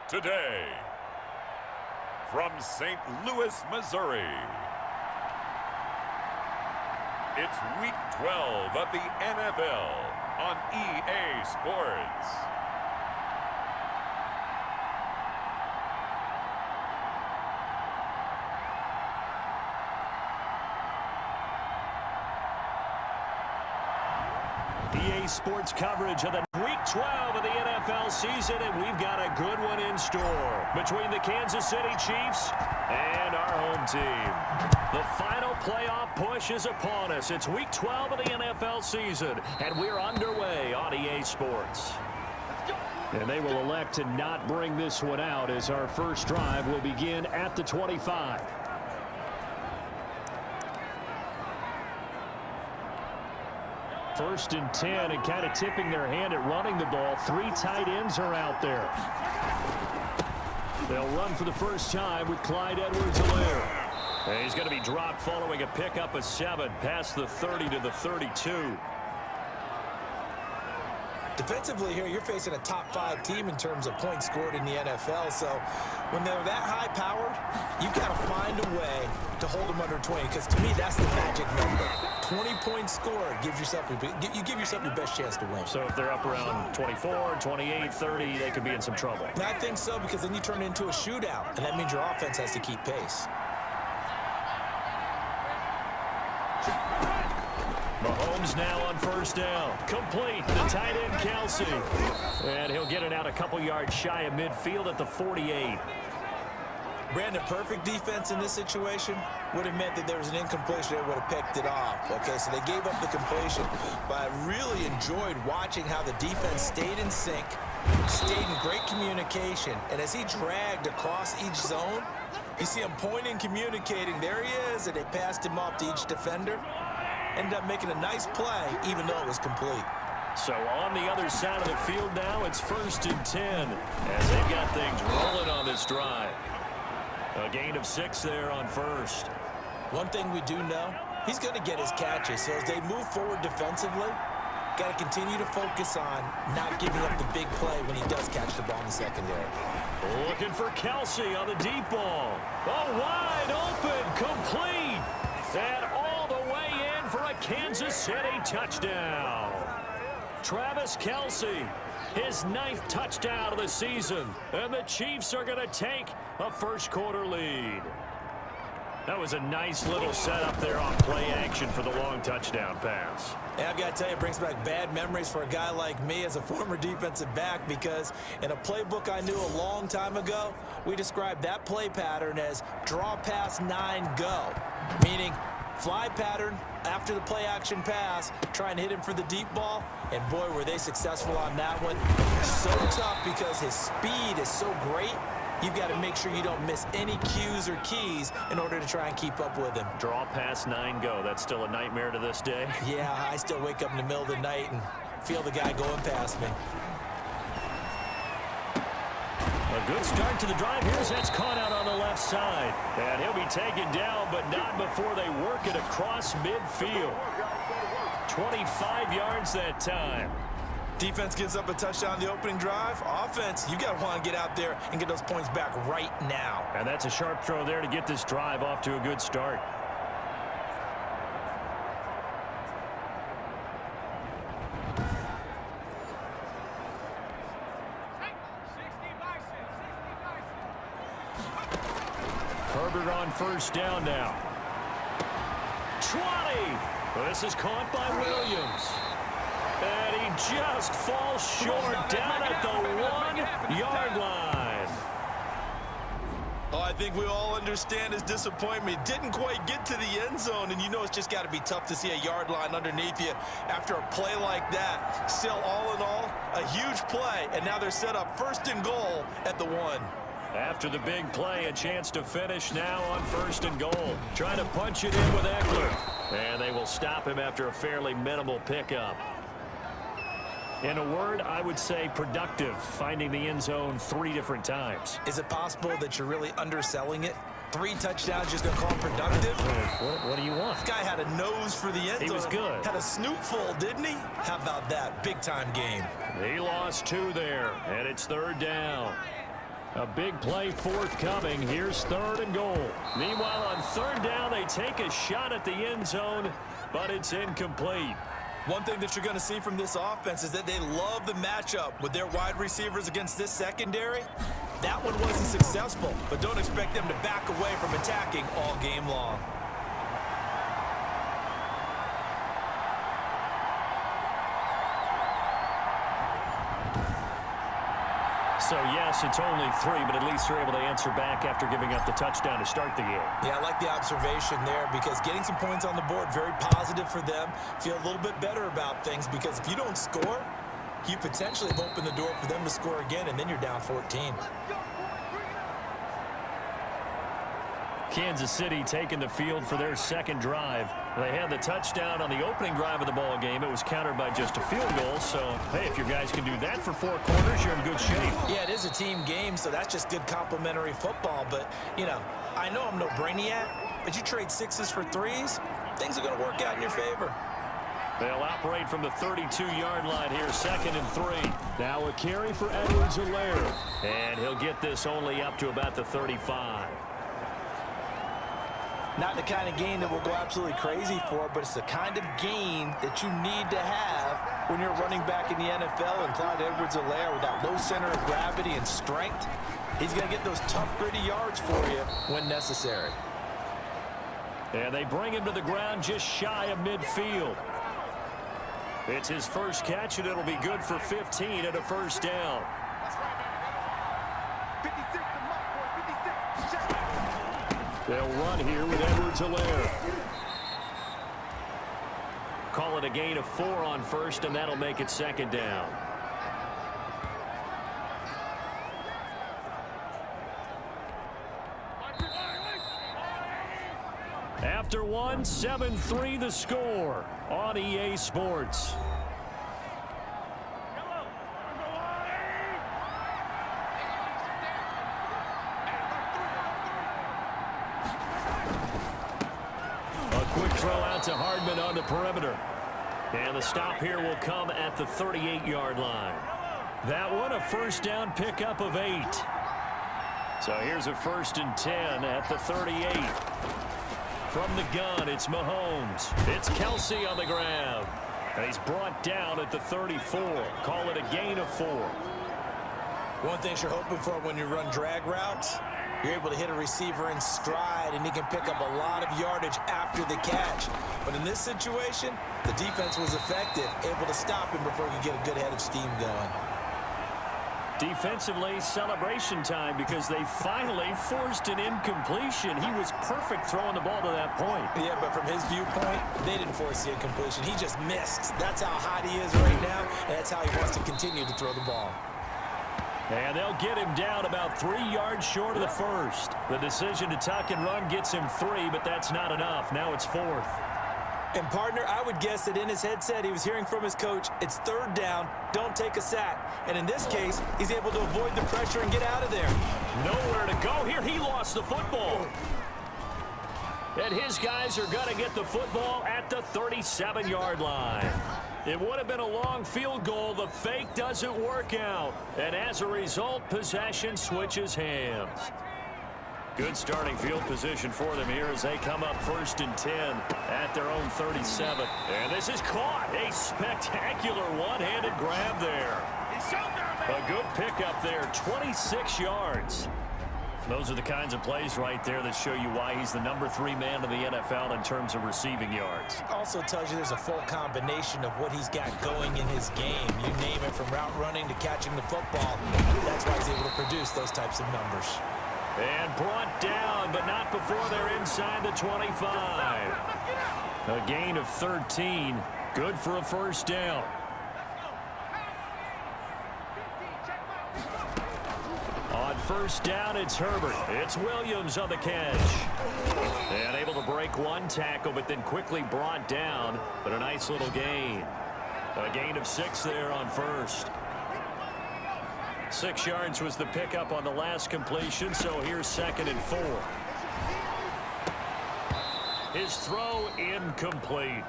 today, from St. Louis, Missouri, it's Week 12 of the NFL on EA Sports. EA Sports coverage of the Week 12 of the NFL season, and we've got a good one in store between the Kansas City Chiefs and our home team. The final playoff push is upon us. It's Week 12 of the NFL season, and we're underway on EA Sports. And they will elect to not bring this one out as our first drive will begin at the 25. First and 10, and kind of tipping their hand at running the ball. Three tight ends are out there. They'll run for the first time with Clyde Edwards-Helaire. And he's going to be dropped following a pickup of 7 past the 30 to the 32. Defensively here, you're facing a top 5 team in terms of points scored in the NFL. So when they're that high powered, you've got to find a way to hold them under 20. Because to me, that's the magic number. 20 points scored gives yourself you give yourself your best chance to win. So if they're up around 24, 28, 30, they could be in some trouble. I think so, because then you turn it into a shootout, and that means your offense has to keep pace. Mahomes now on first down. Complete. The tight end, Kelsey. And he'll get it out a couple yards shy of midfield at the 48. Brandon, perfect defense in this situation would have meant that there was an incompletion. They would have picked it off. Okay, so they gave up the completion. But I really enjoyed watching how the defense stayed in sync, stayed in great communication. And as he dragged across each zone, you see him pointing, communicating. There he is, and they passed him off to each defender. Ended up making a nice play, even though it was complete. So on the other side of the field now, it's first and 10 as they've got things rolling on this drive. A gain of 6 there on first. One thing we do know, he's going to get his catches. So as they move forward defensively, got to continue to focus on not giving up the big play when he does catch the ball in the secondary. Looking for Kelsey on the deep ball. Oh, wide open, complete. And all the way in for a Kansas City touchdown. Travis Kelsey, his 9th touchdown of the season. And the Chiefs are going to take a first-quarter lead. That was a nice little setup there on play action for the long touchdown pass. And I've got to tell you, it brings back bad memories for a guy like me as a former defensive back, because in a playbook I knew a long time ago, we described that play pattern as draw pass 9 go, meaning fly pattern after the play action pass, trying to hit him for the deep ball, and boy, were they successful on that one. So tough because his speed is so great. You've got to make sure you don't miss any cues or keys in order to try and keep up with him. Draw pass 9 go. That's still a nightmare to this day. Yeah, I still wake up in the middle of the night and feel the guy going past me. A good start to the drive. Here's that's caught out on the left side. And he'll be taken down, but not before they work it across midfield. 25 yards that time. Defense gives up a touchdown the opening drive. Offense, you got to want to get out there and get those points back right now. And that's a sharp throw there to get this drive off to a good start. Herbert on first down now. 20. This is caught by Williams. And he just falls short down at the 1-yard line. Oh, I think we all understand his disappointment. Didn't quite get to the end zone, and you know it's just got to be tough to see a yard line underneath you after a play like that. Still, all in all, a huge play, and now they're set up first and goal at the 1. After the big play, a chance to finish now on first and goal. Trying to punch it in with Eckler. And they will stop him after a fairly minimal pickup. In a word, I would say productive, finding the end zone 3 different times. Is it possible that you're really underselling it? 3 touchdowns, just going to call him productive? What do you want? This guy had a nose for the end zone. He was good. Had a snoot full, didn't he? How about that? Big-time game. He lost 2 there, and it's 3rd down. A big play forthcoming. Here's 3rd and goal. Meanwhile, on 3rd down, they take a shot at the end zone, but it's incomplete. One thing that you're going to see from this offense is that they love the matchup with their wide receivers against this secondary. That one wasn't successful, but don't expect them to back away from attacking all game long. So, yes, it's only 3, but at least they're able to answer back after giving up the touchdown to start the game. Yeah, I like the observation there because getting some points on the board, very positive for them. Feel a little bit better about things because if you don't score, you potentially have opened the door for them to score again, and then you're down 14. Kansas City taking the field for their 2nd drive. They had the touchdown on the opening drive of the ball game. It was countered by just a field goal. So, hey, if your guys can do that for 4 quarters, you're in good shape. Yeah, it is a team game, so that's just good complimentary football. But, you know, I know I'm no brainiac, but you trade 6s for 3s, things are going to work out in your favor. They'll operate from the 32-yard line here, 2nd and 3. Now a carry for Edwards-Helaire. And he'll get this only up to about the 35. Not the kind of gain that we'll go absolutely crazy for, but it's the kind of gain that you need to have when you're running back in the NFL. And Clyde Edwards-Helaire, with that low center of gravity and strength, he's going to get those tough, gritty yards for you when necessary. And they bring him to the ground just shy of midfield. It's his first catch, and it'll be good for 15 and a 1st down. They'll run here with Edwards-Helaire. Call it a gain of 4 on 1st, and that'll make it 2nd down. After 1, 7-3 the score on EA Sports. Quick throw out to Hardman on the perimeter. And the stop here will come at the 38-yard line. That one a 1st down pickup of 8. So here's a 1st and 10 at the 38. From the gun, it's Mahomes. It's Kelsey on the grab. And he's brought down at the 34. Call it a gain of 4. One thing you're hoping for when you run drag routes, you're able to hit a receiver in stride, and he can pick up a lot of yardage after the catch. But in this situation, the defense was effective, able to stop him before he could get a good head of steam going. Defensively, celebration time because they finally forced an incompletion. He was perfect throwing the ball to that point. Yeah, but from his viewpoint, they didn't force the incompletion. He just missed. That's how hot he is right now, and that's how he wants to continue to throw the ball. And they'll get him down about 3 yards short of the 1st. The decision to tuck and run gets him 3, but that's not enough. Now it's 4th. And, partner, I would guess that in his headset he was hearing from his coach, it's 3rd down, don't take a sack. And in this case, he's able to avoid the pressure and get out of there. Nowhere to go here. He lost the football. And his guys are going to get the football at the 37-yard line. It would have been a long field goal. The fake doesn't work out. And as a result, possession switches hands. Good starting field position for them here as they come up 1st and 10 at their own 37. And this is caught. A spectacular one-handed grab there. A good pickup there, 26 yards. Those are the kinds of plays right there that show you why he's the number 3 man in the NFL in terms of receiving yards. Also tells you there's a full combination of what he's got going in his game. You name it, from route running to catching the football. That's why he's able to produce those types of numbers. And brought down, but not before they're inside the 25. A gain of 13. Good for a 1st down. On 1st down, it's Herbert. It's Williams on the catch. And able to break 1 tackle, but then quickly brought down. But a nice little gain. A gain of 6 there on 1st. 6 yards was the pickup on the last completion, so here's 2nd and 4. His throw incomplete.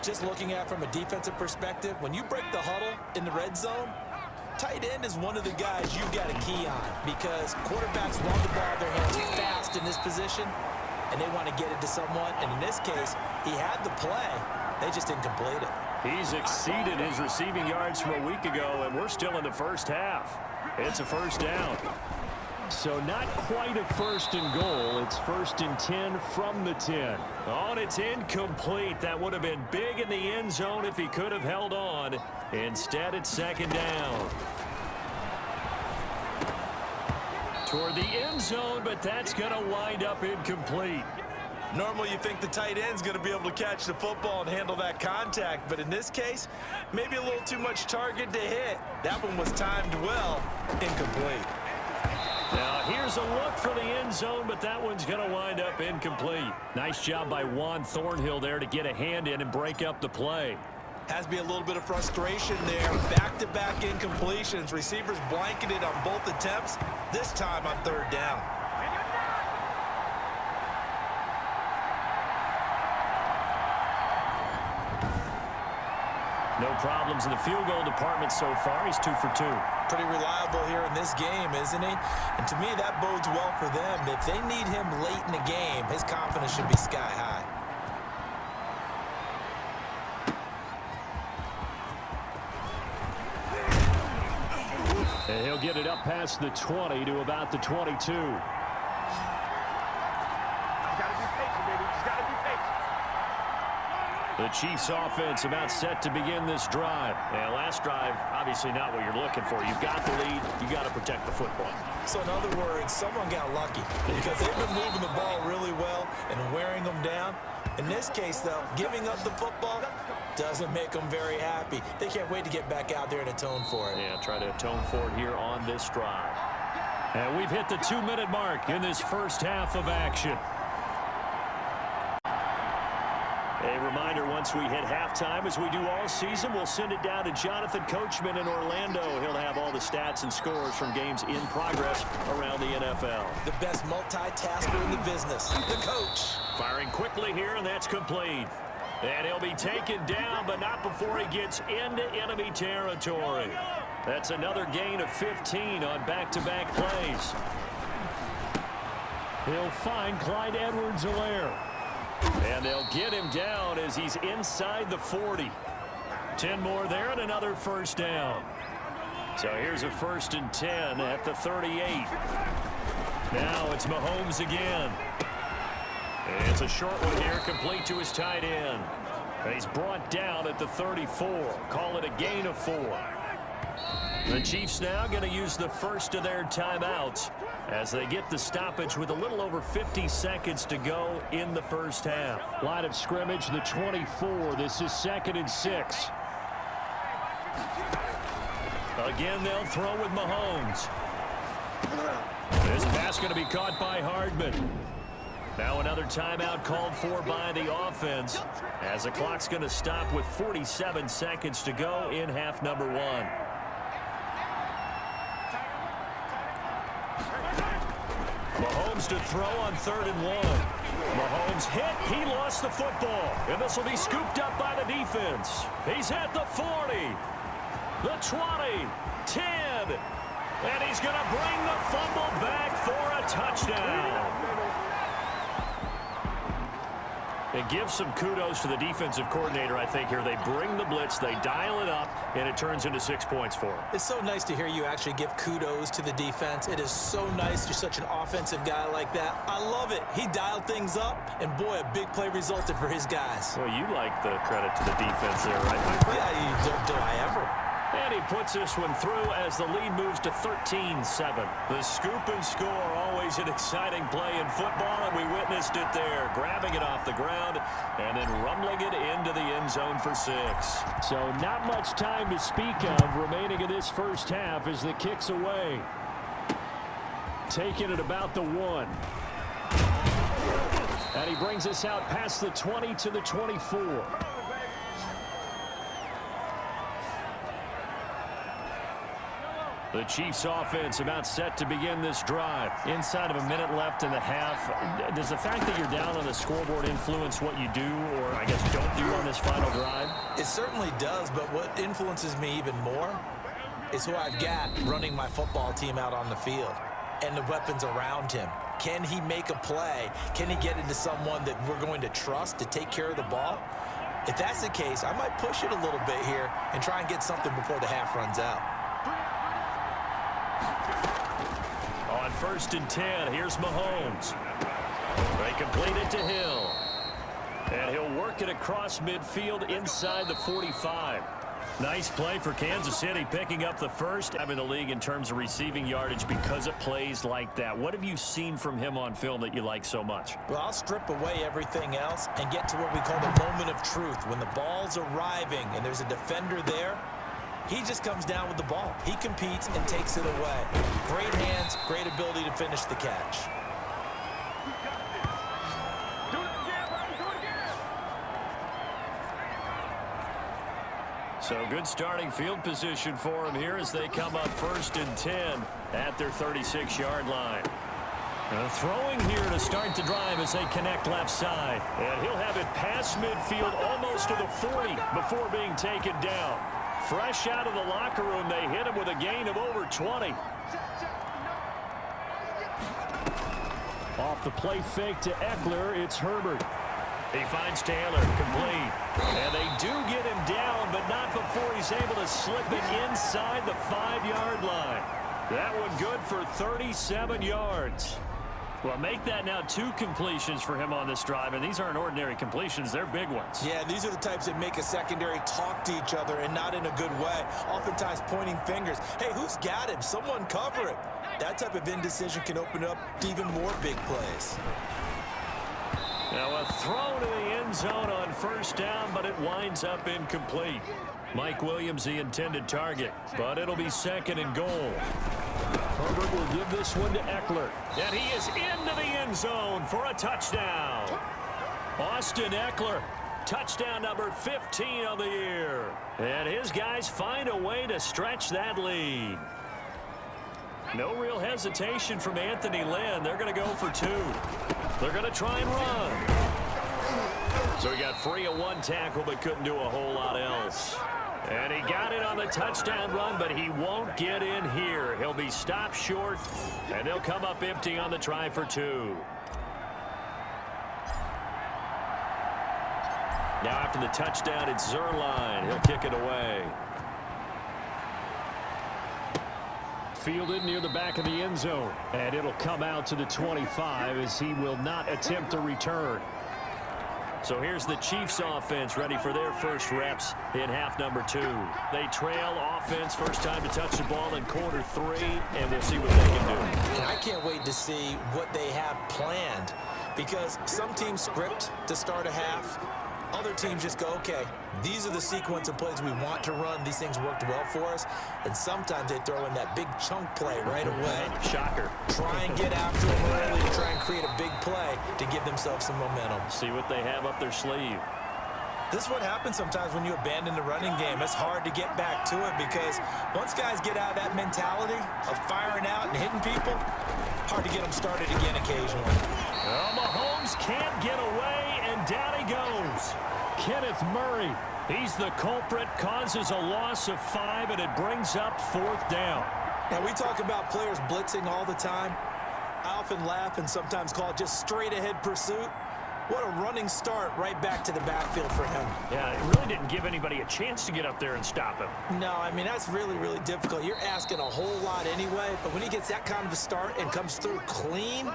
Just looking at it from a defensive perspective, when you break the huddle in the red zone, Tight end is one of the guys you've got a key on because quarterbacks want the ball in their hands fast in this position, and they want to get it to someone. And in this case, he had the play. They just didn't complete it. He's exceeded his receiving yards from a week ago, and we're still in the first half. It's a first down. So not quite a 1st and goal. It's 1st and 10 from the 10. Oh, and it's incomplete. That would have been big in the end zone if he could have held on. Instead, it's 2nd down. Toward the end zone, but that's going to wind up incomplete. Normally, you think the tight end's going to be able to catch the football and handle that contact, but in this case, maybe a little too much target to hit. That one was timed well, incomplete. Now, here's a look for the end zone, but that one's going to wind up incomplete. Nice job by Juan Thornhill there to get a hand in and break up the play. Has to be a little bit of frustration there. Back-to-back incompletions. Receivers blanketed on both attempts, this time on 3rd down. No problems in the field goal department so far. He's 2 for 2. Pretty reliable here in this game, isn't he? And to me, that bodes well for them. If they need him late in the game, his confidence should be sky high. And he'll get it up past the 20 to about the 22. The Chiefs offense about set to begin this drive. And last drive, obviously not what you're looking for. You've got the lead. You got to protect the football. So in other words, someone got lucky because they've been moving the ball really well and wearing them down. In this case, though, giving up the football doesn't make them very happy. They can't wait to get back out there and atone for it. Yeah, try to atone for it here on this drive. And we've hit the 2-minute mark in this first half of action. A reminder, once we hit halftime, as we do all season, we'll send it down to Jonathan Coachman in Orlando. He'll have all the stats and scores from games in progress around the NFL. The best multitasker in the business, the coach. Firing quickly here, and that's complete. And he'll be taken down, but not before he gets into enemy territory. That's another gain of 15 on back-to-back plays. He'll find Clyde Edwards-Helaire. And they'll get him down as he's inside the 40. 10 more there and another first down. So here's a 1st and 10 at the 38. Now it's Mahomes again. And it's a short one here, complete to his tight end. And he's brought down at the 34. Call it a gain of 4. The Chiefs now going to use the first of their timeouts as they get the stoppage with a little over 50 seconds to go in the first half. Line of scrimmage, the 24. This is 2nd and 6. Again, they'll throw with Mahomes. This pass going to be caught by Hardman. Now another timeout called for by the offense as the clock's going to stop with 47 seconds to go in half number 1. Mahomes to throw on 3rd and 1. Mahomes hit. He lost the football. And this will be scooped up by the defense. He's at the 40. The 20. 10. And he's going to bring the fumble back for a touchdown. It gives some kudos to the defensive coordinator, I think, here. They bring the blitz, they dial it up, and it turns into 6 points for them. It's so nice to hear you actually give kudos to the defense. It is so nice you're such an offensive guy like that. I love it. He dialed things up, and boy, a big play resulted for his guys. Well, you like the credit to the defense there, right, my friend? Yeah, do I ever. And he puts this one through as the lead moves to 13-7. The scoop and score, always an exciting play in football, and we witnessed it there. Grabbing it off the ground and then rumbling it into the end zone for 6. So not much time to speak of remaining in this first half as the kick's away. Taking it about the 1. And he brings us out past the 20 to the 24. The Chiefs offense about set to begin this drive. Inside of a minute left in the half. Does the fact that you're down on the scoreboard influence what you do, or I guess don't do on this final drive? It certainly does, but what influences me even more is who I've got running my football team out on the field and the weapons around him. Can he make a play? Can he get into someone that we're going to trust to take care of the ball? If that's the case, I might push it a little bit here and try and get something before the half runs out. On 1st and 10, here's Mahomes. They complete it to Hill. And he'll work it across midfield inside the 45. Nice play for Kansas City, picking up the first in the league in terms of receiving yardage because it plays like that. What have you seen from him on film that you like so much? Well, I'll strip away everything else and get to what we call the moment of truth. When the ball's arriving and there's a defender there, he just comes down with the ball. He competes and takes it away. Great hands, great ability to finish the catch. So good starting field position for him here as they come up 1st and 10 at their 36-yard line. Throwing here to start the drive as they connect left side. And he'll have it past midfield almost to the 40 before being taken down. Fresh out of the locker room, they hit him with a gain of over 20. Off the play fake to Eckler, it's Herbert. He finds Taylor, complete. And they do get him down, but not before he's able to slip it inside the 5-yard line. That one good for 37 yards. Well, make that now 2 completions for him on this drive, and these aren't ordinary completions. They're big ones. Yeah, these are the types that make a secondary talk to each other and not in a good way, oftentimes pointing fingers. Hey, who's got him? Someone cover it. That type of indecision can open up to even more big plays. Now a throw to the end zone on 1st down, but it winds up incomplete. Mike Williams the intended target, but it'll be 2nd and goal. Herbert will give this one to Eckler. And he is into the end zone for a touchdown. Austin Eckler, touchdown number 15 on the year. And his guys find a way to stretch that lead. No real hesitation from Anthony Lynn. They're going to go for 2. They're going to try and run. So he got free of 1 tackle, but couldn't do a whole lot else. And he got it on the touchdown run, but he won't get in here. He'll be stopped short, and they'll come up empty on the try for 2. Now after the touchdown, it's Zerline. He'll kick it away. Fielded near the back of the end zone. And it'll come out to the 25 as he will not attempt to return. So here's the Chiefs offense ready for their first reps in half number 2. They trail offense, first time to touch the ball in quarter 3, and we'll see what they can do. And I can't wait to see what they have planned, because some teams script to start a half. Other teams just go, okay, these are the sequence of plays we want to run. These things worked well for us. And sometimes they throw in that big chunk play right away. Shocker. Try and get after them early and try and create a big play to give themselves some momentum. See what they have up their sleeve. This is what happens sometimes when you abandon the running game. It's hard to get back to it because once guys get out of that mentality of firing out and hitting people, hard to get them started again occasionally. Well, Mahomes can't get away, and down he goes. Kenneth Murray, he's the culprit, causes a loss of 5, and it brings up 4th down. Now, we talk about players blitzing all the time. I often laugh and sometimes call it just straight-ahead pursuit. What a running start right back to the backfield for him. Yeah, it really didn't give anybody a chance to get up there and stop him. No, I mean, that's really, really difficult. You're asking a whole lot anyway, but when he gets that kind of a start and comes through clean,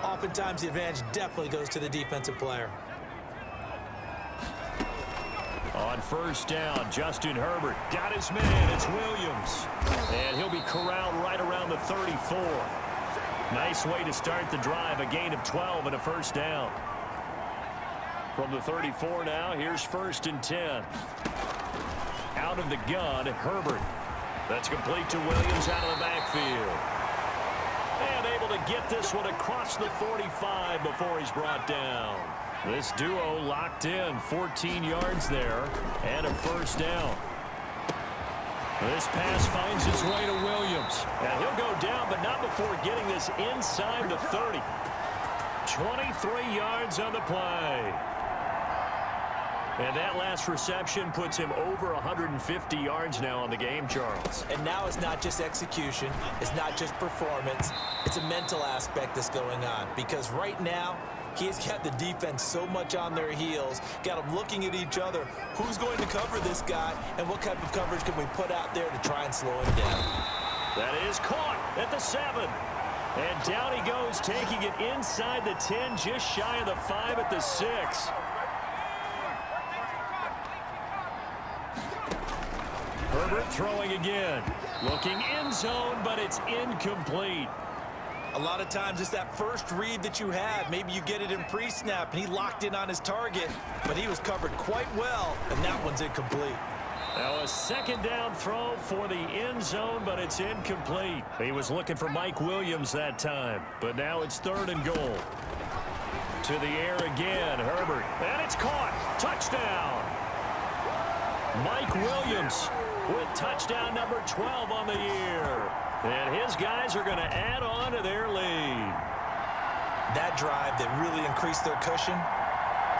oftentimes the advantage definitely goes to the defensive player. On 1st down, Justin Herbert got his man. It's Williams. And he'll be corralled right around the 34. Nice way to start the drive. A gain of 12 and a 1st down. From the 34 now, here's 1st and 10. Out of the gun, Herbert. That's complete to Williams out of the backfield. And able to get this one across the 45 before he's brought down. This duo locked in, 14 yards there, and a 1st down. This pass finds its way to Williams. And he'll go down, but not before getting this inside the 30. 23 yards on the play. And that last reception puts him over 150 yards now on the game, Charles. And now it's not just execution. It's not just performance. It's a mental aspect that's going on. Because right now, he's got the defense so much on their heels, got them looking at each other. Who's going to cover this guy, and what type of coverage can we put out there to try and slow him down? That is caught at the 7. And down he goes, taking it inside the 10, just shy of the 5 at the 6. Herbert throwing again. Looking end zone, but it's incomplete. A lot of times it's that first read that you had. Maybe you get it in pre-snap, and he locked in on his target, but he was covered quite well, and that one's incomplete. Now a second down throw for the end zone, but it's incomplete. He was looking for Mike Williams that time, but now it's 3rd and goal. To the air again, Herbert, and it's caught. Touchdown. Mike Williams with touchdown number 12 on the year. And his guys are going to add on to their lead. That drive that really increased their cushion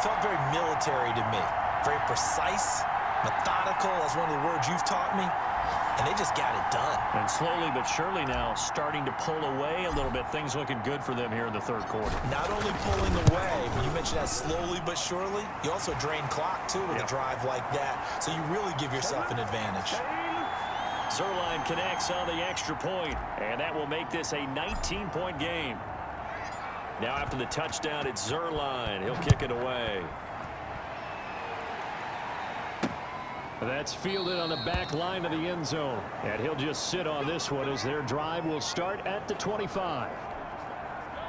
felt very military to me. Very precise, methodical, that's one of the words you've taught me. And they just got it done. And slowly but surely now starting to pull away a little bit. Things looking good for them here in the 3rd quarter. Not only pulling away, when you mentioned that slowly but surely, you also drain clock, too, with a drive like that. So you really give yourself an advantage. Zuerlein connects on the extra point, and that will make this a 19-point game. Now after the touchdown, it's Zuerlein. He'll kick it away. That's fielded on the back line of the end zone. And he'll just sit on this one as their drive will start at the 25.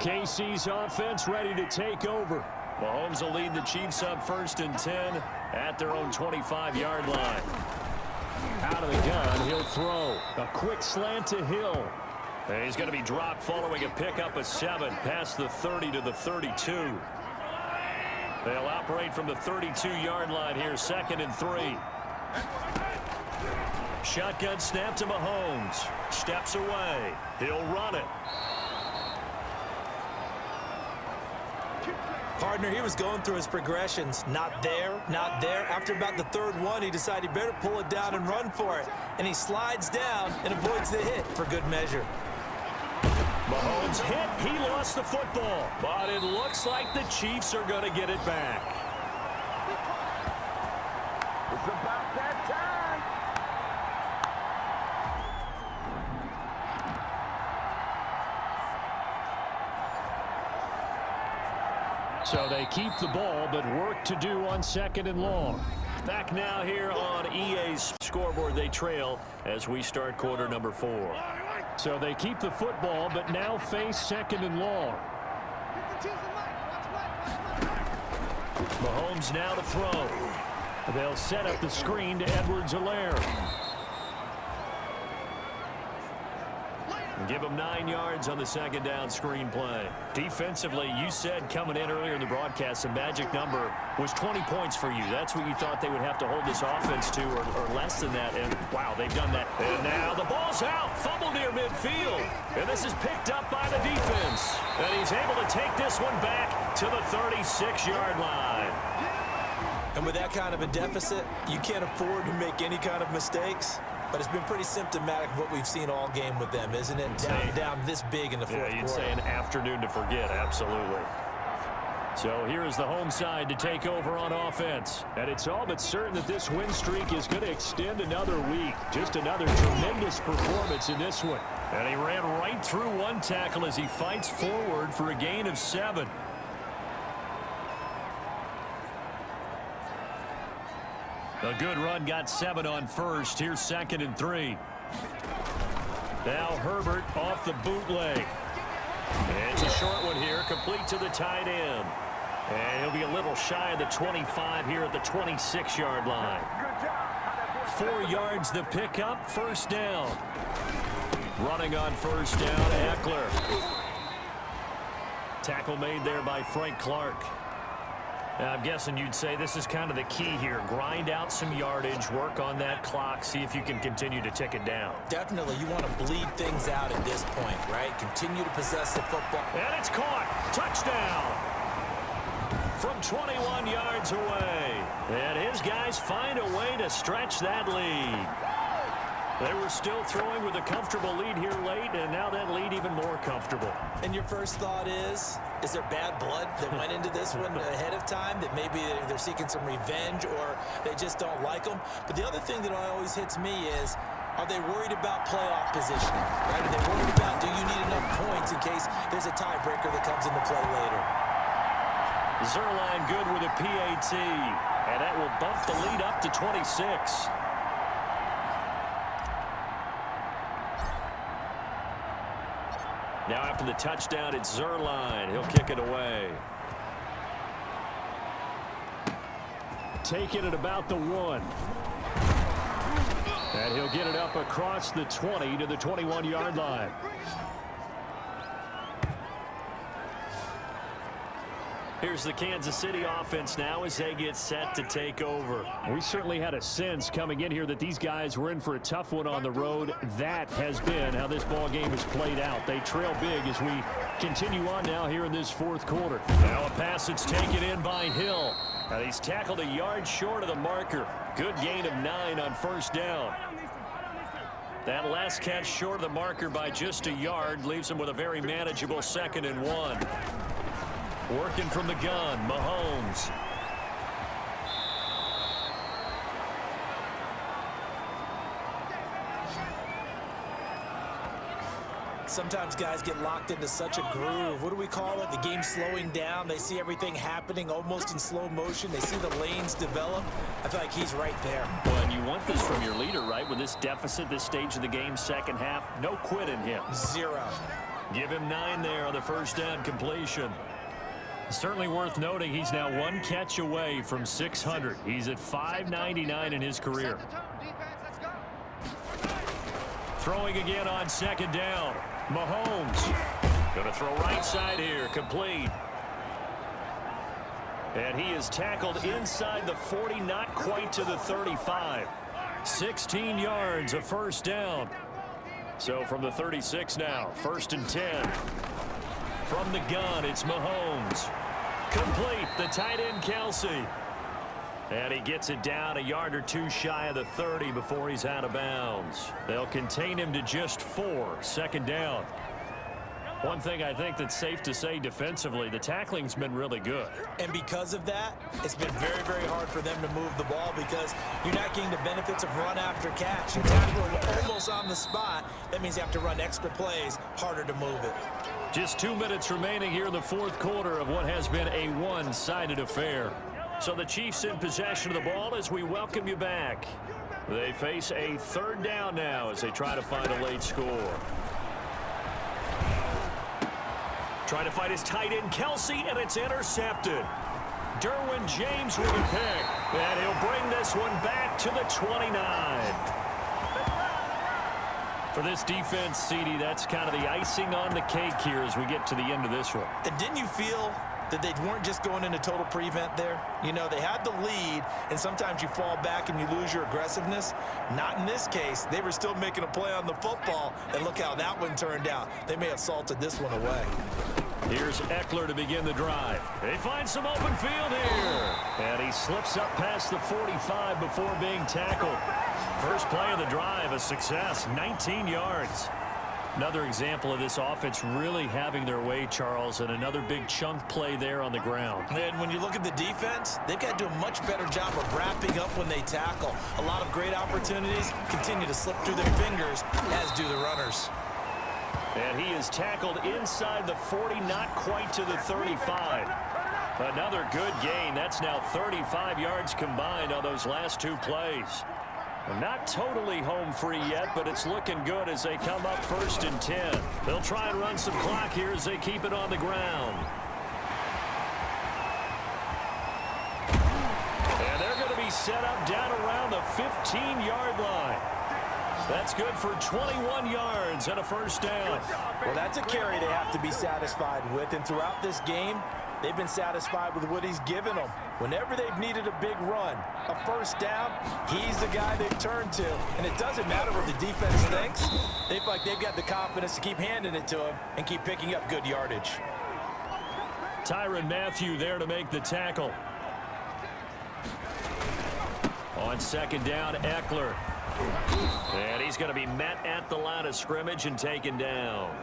KC's offense ready to take over. Mahomes will lead the Chiefs up 1st and 10 at their own 25-yard line. Out of the gun, he'll throw. A quick slant to Hill. And he's going to be dropped following a pickup of 7 past the 30 to the 32. They'll operate from the 32-yard line here, 2nd and 3. Shotgun snap to Mahomes. Steps away. He'll run it. Partner, he was going through his progressions. Not there, not there. After about the 3rd one, he decided he better pull it down and run for it. And he slides down and avoids the hit for good measure. Mahomes hit. He lost the football. But it looks like the Chiefs are going to get it back. It's about that time. So they keep the ball, but work to do on 2nd and long. Back now here on EA's scoreboard. They trail as we start quarter number 4. So they keep the football, but now face 2nd and long. Mahomes now to throw. They'll set up the screen to Edwards-Helaire. Give him 9 yards on the 2nd down screen play. Defensively, you said coming in earlier in the broadcast, the magic number was 20 points for you. That's what you thought they would have to hold this offense to, or less than that. And, wow, they've done that. And now the ball's out. Fumble near midfield. And this is picked up by the defense. And he's able to take this one back to the 36-yard line. And with that kind of a deficit, you can't afford to make any kind of mistakes. But it's been pretty symptomatic of what we've seen all game with them, isn't it? Down this big in the 4th quarter. Yeah, you'd say an afternoon to forget, absolutely. So here is the home side to take over on offense. And it's all but certain that this win streak is going to extend another week. Just another tremendous performance in this one. And he ran right through one tackle as he fights forward for a gain of 7. A good run got 7 on first. Here's 2nd and 3. Now Herbert off the bootleg. And it's a short one here, complete to the tight end. And he'll be a little shy of the 25 here at the 26-yard line. 4 yards the pickup, 1st down. Running on 1st down, Eckler. Tackle made there by Frank Clark. Now, I'm guessing you'd say this is kind of the key here. Grind out some yardage, work on that clock, see if you can continue to tick it down. Definitely, you want to bleed things out at this point, right? Continue to possess the football. And it's caught. Touchdown. from 21 yards away. And his guys find a way to stretch that lead. They were still throwing with a comfortable lead here late, and now that lead even more comfortable. And your first thought is there bad blood that went into this one ahead of time, that maybe they're seeking some revenge or they just don't like them? But the other thing that always hits me is, are they worried about playoff positioning? Right? Are they worried about, do you need enough points in case there's a tiebreaker that comes into play later? Zerline good with a PAT, and that will bump the lead up to 26. Now after the touchdown, it's Zerline. He'll kick it away. Take it at about the 1. And he'll get it up across the 20 to the 21-yard line. Here's the Kansas City offense now as they get set to take over. We certainly had a sense coming in here that these guys were in for a tough one on the road. That has been how this ball game has played out. They trail big as we continue on now here in this fourth quarter. Now a pass that's taken in by Hill. And he's tackled a yard short of the marker. Good gain of 9 on first down. That last catch short of the marker by just a yard leaves him with a very manageable 2nd and 1. Working from the gun, Mahomes. Sometimes guys get locked into such a groove. What do we call it? The game's slowing down. They see everything happening almost in slow motion. They see the lanes develop. I feel like he's right there. Well, and you want this from your leader, right? With this deficit, this stage of the game, second half, no quit in him. 0. Give him 9 there on the first down completion. Certainly worth noting he's now 1 catch away from 600. He's at 599 in his career. Throwing again on 2nd down. Mahomes going to throw right side here, complete. And he is tackled inside the 40, not quite to the 35. 16 yards, a first down. So from the 36 now, 1st and 10. From the gun, it's Mahomes. Complete, the tight end, Kelsey. And he gets it down a yard or 2 shy of the 30 before he's out of bounds. They'll contain him to just 4, 2nd down. One thing I think that's safe to say defensively, the tackling's been really good. And because of that, it's been very, very hard for them to move the ball because you're not getting the benefits of run after catch. You tackle almost on the spot. That means you have to run extra plays, harder to move it. Just 2 minutes remaining here in the fourth quarter of what has been a one-sided affair. So the Chiefs in possession of the ball as we welcome you back. They face a 3rd down now as they try to find a late score. Trying to fight his tight end, Kelsey, and it's intercepted. Derwin James with a pick, and he'll bring this one back to the 29. For this defense, CD, that's kind of the icing on the cake here as we get to the end of this one. And didn't you feel that they weren't just going into total prevent there? You know, they had the lead, and sometimes you fall back and you lose your aggressiveness. Not in this case. They were still making a play on the football, and look how that one turned out. They may have salted this one away. Here's Eckler to begin the drive. They find some open field here. And he slips up past the 45 before being tackled. First play of the drive, a success, 19 yards. Another example of this offense really having their way, Charles, and another big chunk play there on the ground. And when you look at the defense, they've got to do a much better job of wrapping up when they tackle. A lot of great opportunities continue to slip through their fingers, as do the runners. And he is tackled inside the 40, not quite to the 35. Another good gain. That's now 35 yards combined on those last 2 plays. Not totally home free yet, but it's looking good as they come up 1st and 10. They'll try and run some clock here as they keep it on the ground. And they're going to be set up down around the 15-yard line. That's good for 21 yards and a first down. Well, that's a carry they have to be satisfied with, and throughout this game, they've been satisfied with what he's given them. Whenever they've needed a big run, a first down, he's the guy they've turned to. And it doesn't matter what the defense thinks. They feel like they've got the confidence to keep handing it to him and keep picking up good yardage. Tyrann Mathieu there to make the tackle. On second down, Eckler. And he's going to be met at the line of scrimmage and taken down.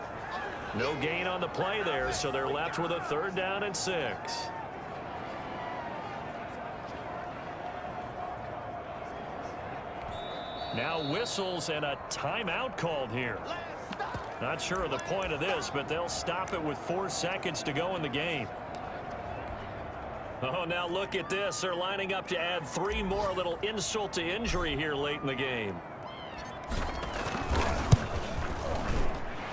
No gain on the play there, so they're left with a 3rd down and 6. Now whistles and a timeout called here. Not sure of the point of this, but they'll stop it with 4 seconds to go in the game. Oh, now look at this. They're lining up to add 3 more, a little insult to injury here late in the game.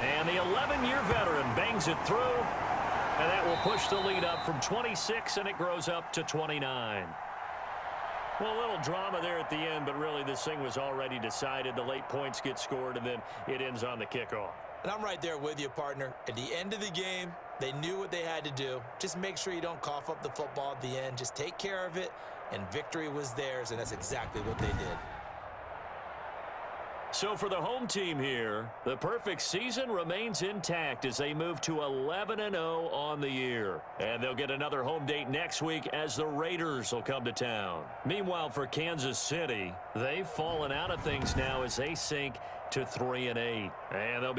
And the 11-year veteran bangs it through, and that will push the lead up from 26, and it grows up to 29. Well, a little drama there at the end, but really this thing was already decided. The late points get scored, and then it ends on the kickoff. And I'm right there with you, partner. At the end of the game, they knew what they had to do. Just make sure you don't cough up the football at the end. Just take care of it, and victory was theirs, and that's exactly what they did. So for the home team here, the perfect season remains intact as they move to 11-0 on the year. And they'll get another home date next week as the Raiders will come to town. Meanwhile, for Kansas City, they've fallen out of things now as they sink to 3-8. And they'll be